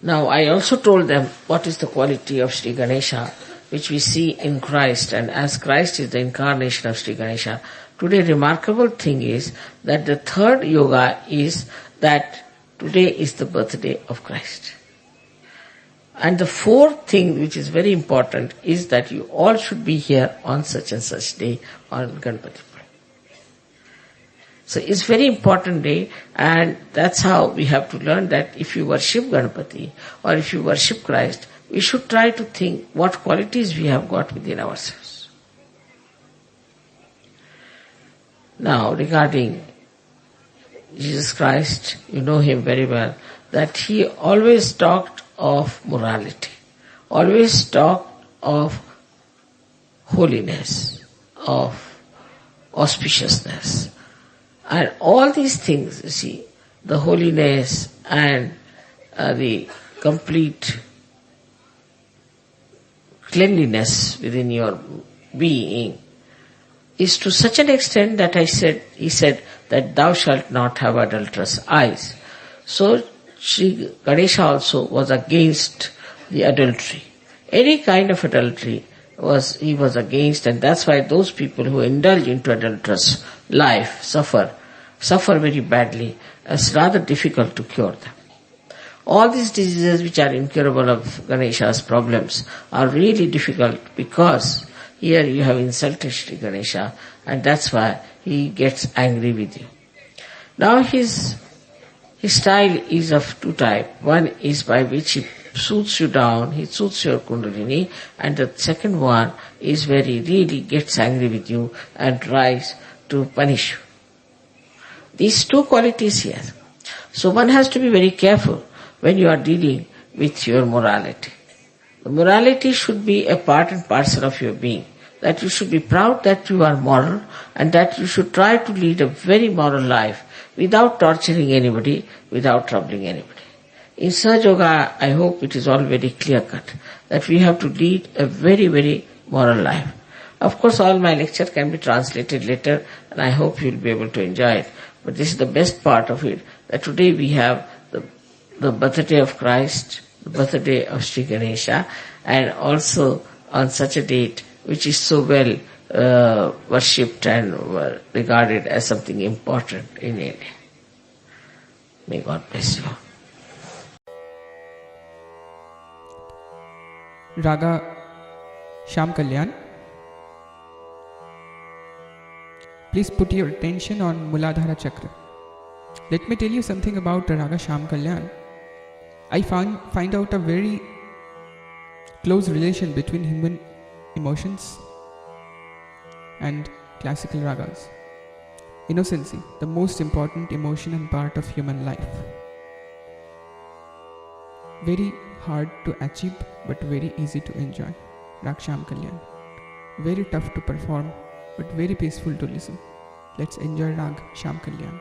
S4: Now I also told them what is the quality of Shri Ganesha, which we see in Christ, and as Christ is the incarnation of Shri Ganesha. Today remarkable thing is that the 3rd yoga is that today is the birthday of Christ. And the 4th thing, which is very important, is that you all should be here on such and such day on Ganpati. So it's very important day, and that's how we have to learn that if you worship Ganpati or if you worship Christ, we should try to think what qualities we have got within ourselves. Now regarding Jesus Christ, you know him very well, that he always talked of morality, always talked of holiness, of auspiciousness. And all these things, you see, the holiness and the complete cleanliness within your being is to such an extent that he said that thou shalt not have adulterous eyes. So Sri Ganesha also was against the adultery. Any kind of adultery he was against, and that's why those people who indulge into adulterous life suffer very badly. It's rather difficult to cure them. All these diseases which are incurable of Ganesha's problems are really difficult because here you have insulted Sri Ganesha, and that's why he gets angry with you. Now his style is of two types. One is by which he soothes you down, he soothes your kundalini, and the second one is where he really gets angry with you and tries to punish you. These two qualities here. So one has to be very careful when you are dealing with your morality. The morality should be a part and parcel of your being. That you should be proud that you are moral and that you should try to lead a very moral life without torturing anybody, without troubling anybody. In Sahaja Yoga, I hope it is all very clear-cut that we have to lead a very, very moral life. Of course, all my lecture can be translated later, and I hope you will be able to enjoy it. But this is the best part of it, that today we have the birthday of Christ, the birthday of Sri Ganesha, and also on such a date which is so well worshipped and regarded as something important in India. May God bless you.
S5: Raga Sham Kalyan. Please put your attention on Muladhara Chakra. Let me tell you something about Raga Sham Kalyan. I find out a very close relation between human emotions and classical ragas. Innocency, the most important emotion and part of human life. Very hard to achieve but very easy to enjoy. Rag Sham Kalyan. Very tough to perform but very peaceful to listen. Let's enjoy Rag Sham Kalyan.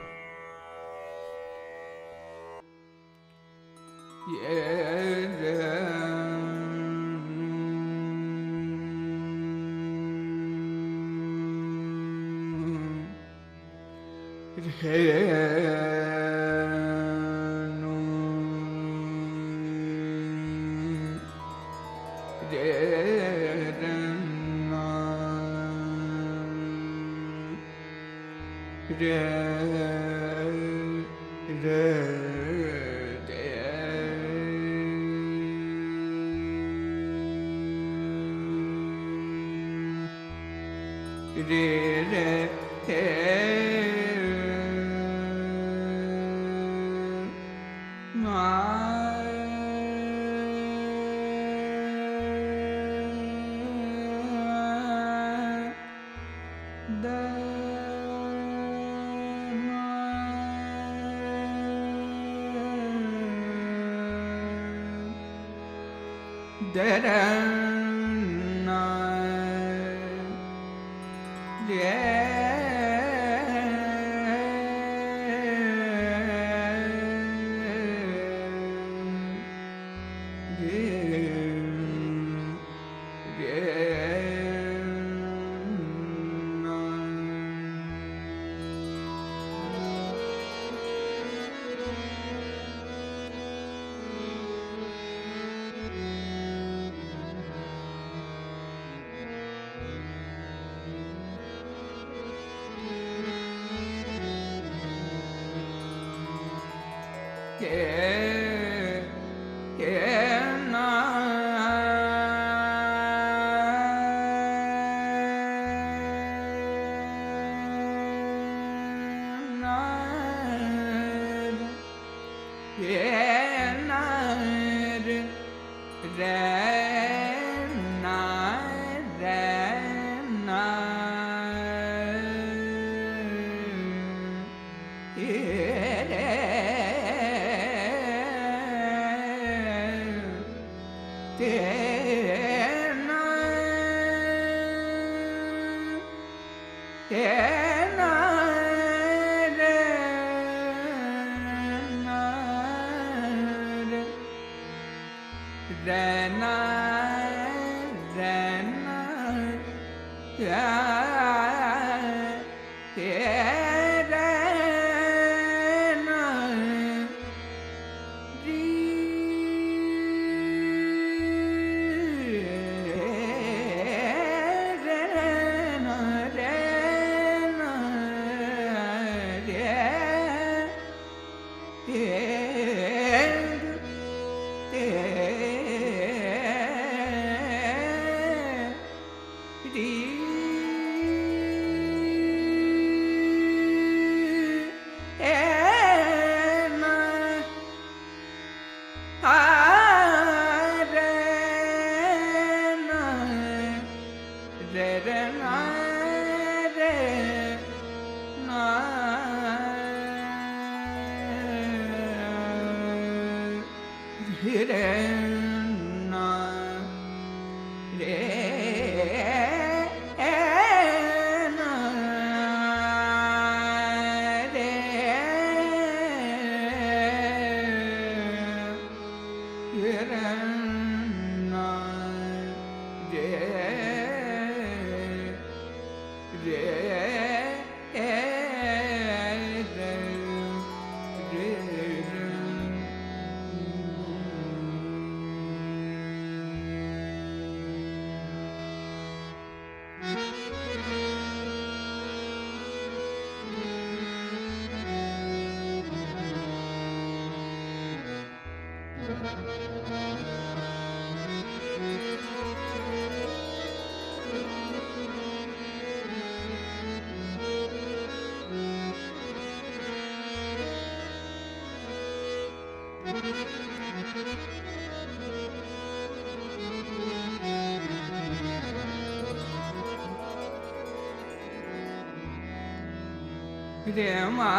S5: re ma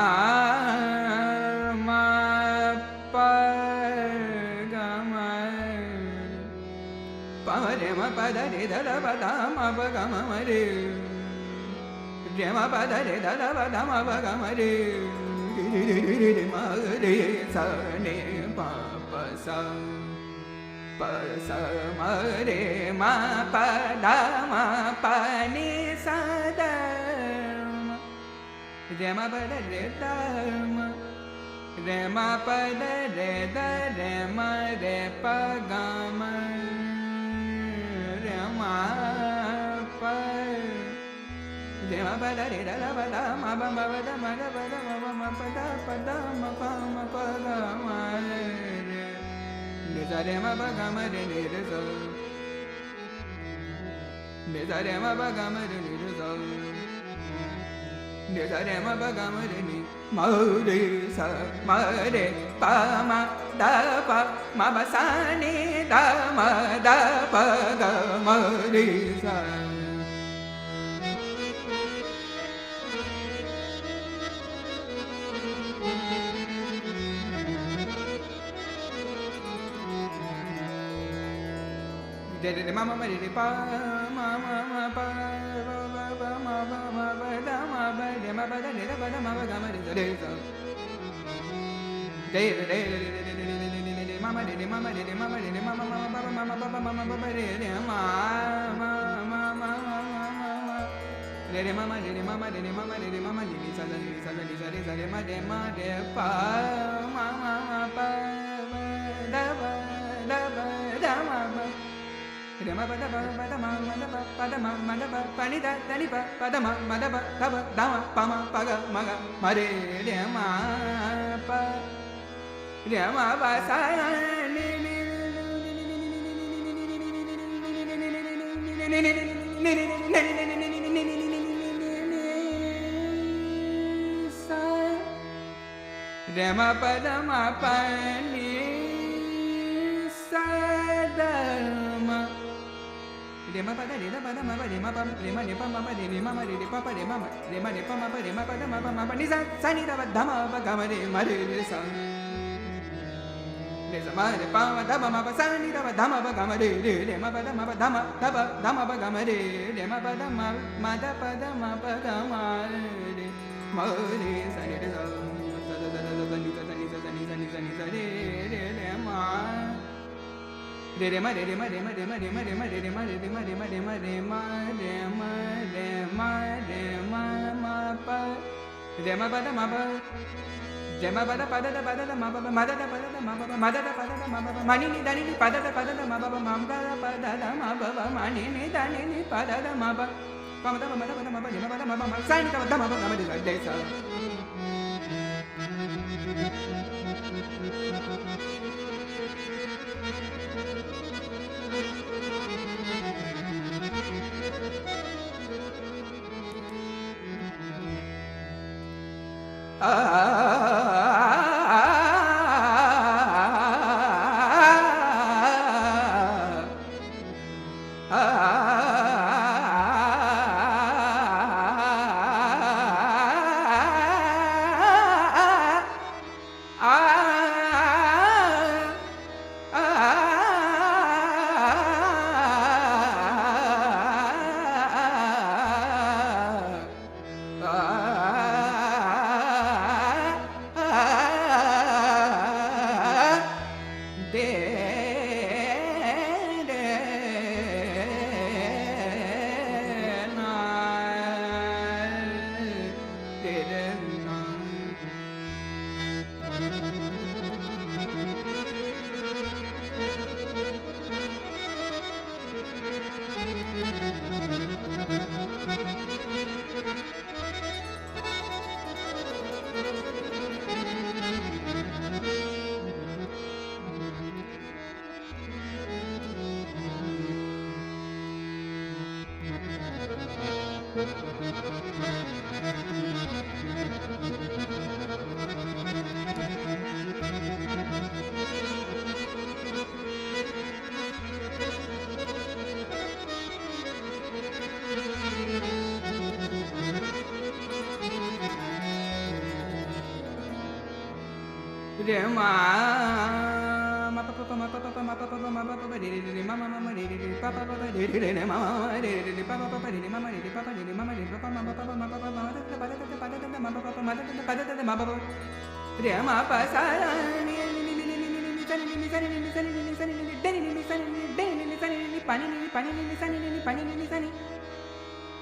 S5: ma pa ga ma pa re ma pa da re da da ba da ma ba ga ma re re ma pa da re da da ba da ma ba ga ma re re ma re sa ne pa pa sa ma re ma pa da ma pa ni sa da re ma pa da re da ma re ma pa da re da re ma re pa ga ma re ma pa re ma pa da re da da ba da ma ba ba da ma da ba da ma pa da ma pa ga ma re re sa re ma pa ga ma re re sa re sa re ma pa ga ma re re sa re sa re ma pa ga ma re ni ma re sa ma re pa ma da pa ma ba sa ni da ma da pa ga ma re sa re re ma ma re re pa ma pa ba ma ba da ma ba re ma ba da re da ba da ma ba ga ma re re sa re re re ma ma re re ma ma re re ma ma re re ma ma ba ba ma ba ba ba re re ma re re ma ma re re ma ma re re ma ma re re ma ma re re sa re ma re pa ma pa da ba da ma ba re ma pa da ma pa da ma da pa ni da ni pa da ma da da ma pa ma ga ma re re ma pa sa ni sa re ma pa da ma pa ni sa da ma re ma pa da re da ba da ma ba re ma pa re ma ne pa ma re re ma ma re pa pa re ma re ma ne pa ma pa re ma pa da ma pa ni sa ni da ba da ma ba ga ma re sa re sa ma re pa ma da ma pa sa ni da ba da ma ba ga ma re ma pa da ma ba da ma da ma ba ga ma re ma pa da ma da pa da ma pa ga ma re sa ni re sa sa ni re ma re re ma re re ma re ma re ma re ma re ma re re ma re re ma re ma re ma re ma re ma re ma re ma ma pa re ma pa da ma pa re ma pa da pa da ma pa ma da pa da ma pa ma da pa da ma pa ma ni da ni pa da ma pa ma da pa da ma pa ma ni da ni pa da ma pa pa ma da pa da ma pa re ma pa da ma pa ma sa ni da ma pa ga ma re sa रे मा मा पा पा मा पा पा मा पा पा मा पा पा रे रे रे मा मा मा रे रे पा पा पा रे रे रे मा रे रे पा पा पा रे रे मा रे पा पा रे मा रे पा मा पा पा मा पा पा मा रे पा रे पा रे मा पा पा मा रे पा रे मा पा रे मा पा सा नि नि नि नि नि नि नि नि नि नि नि नि नि नि नि नि नि नि नि पानी नि पानी नि सा नि पानी नि सा नि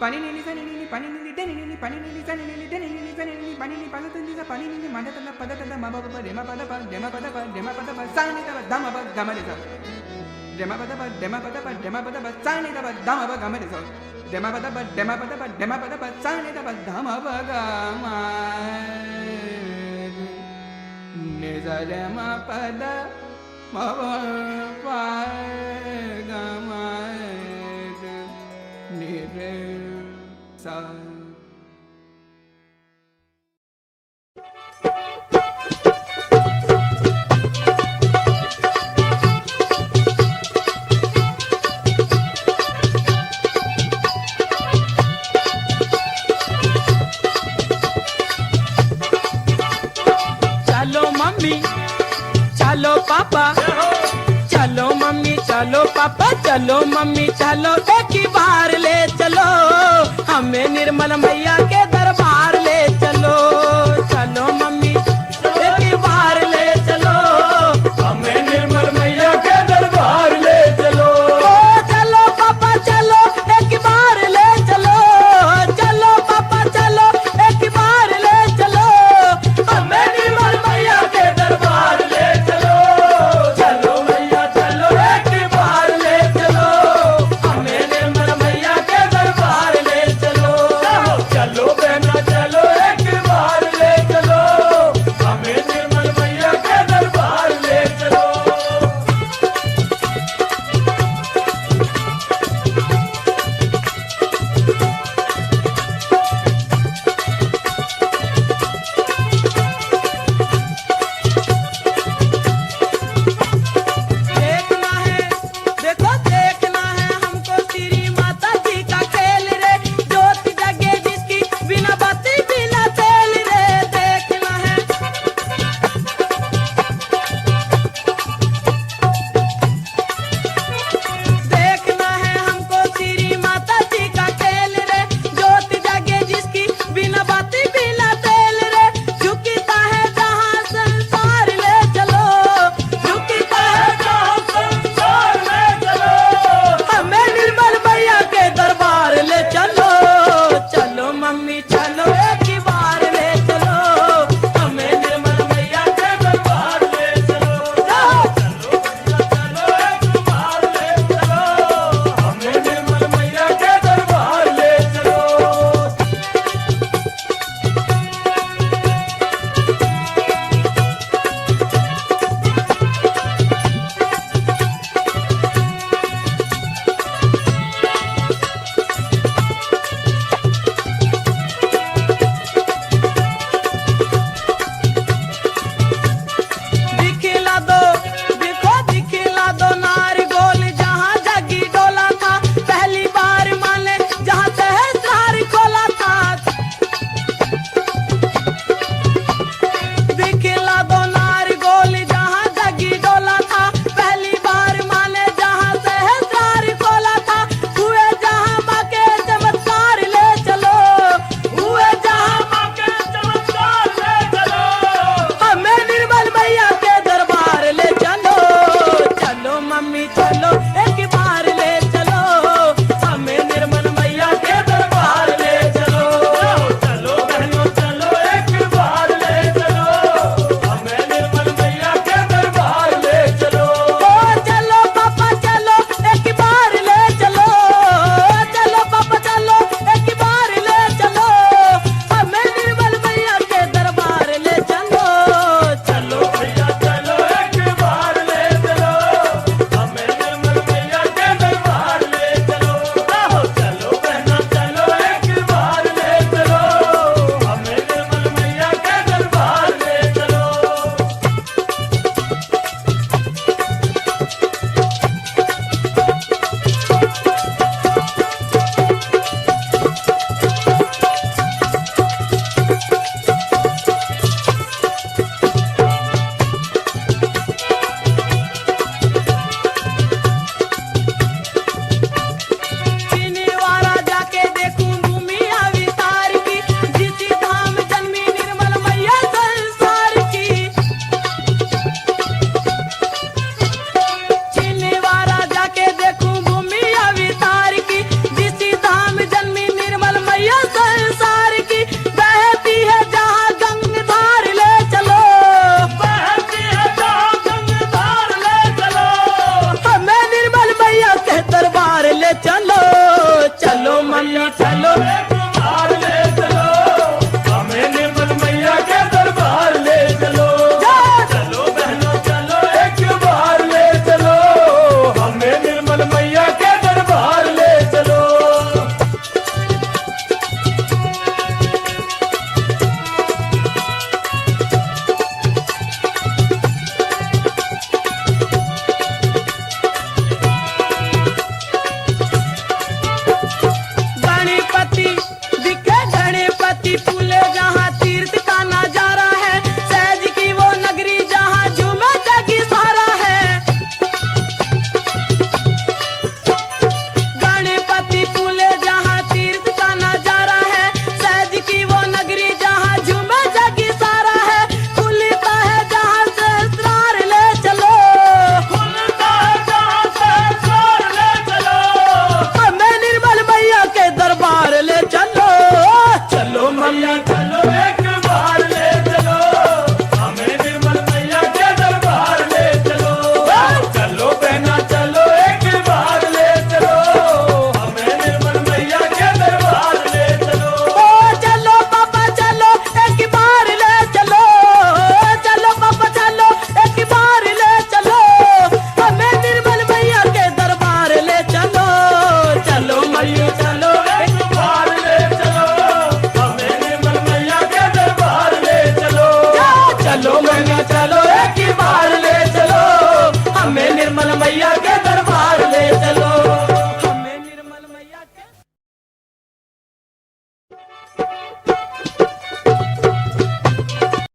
S5: पानी नि सा नि पानी नि दे नि पानी नि सा नि दे नि सा नि पानी नि पानी नि सा पानी नि मा दा पदा दा मा पा पा रे मा पदा पा रे मा पदा पा रे मा पदा पा सा नि दा दा मा पा गा मा रे सा रे मा पदा पा रे मा पदा पा रे मा पदा पा सा नि दा दा मा पा गा मा रे सा रे मा पदा पा रे मा पदा पा रे मा पदा पा सा नि दा दा मा पा गा मा ने सा रे मा पदा मा पा गा मा नि रे सा
S6: चलो मम्मी चलो पापा चलो मम्मी चलो पापा चलो मम्मी चलो एक ही बार ले चलो हमें निर्मल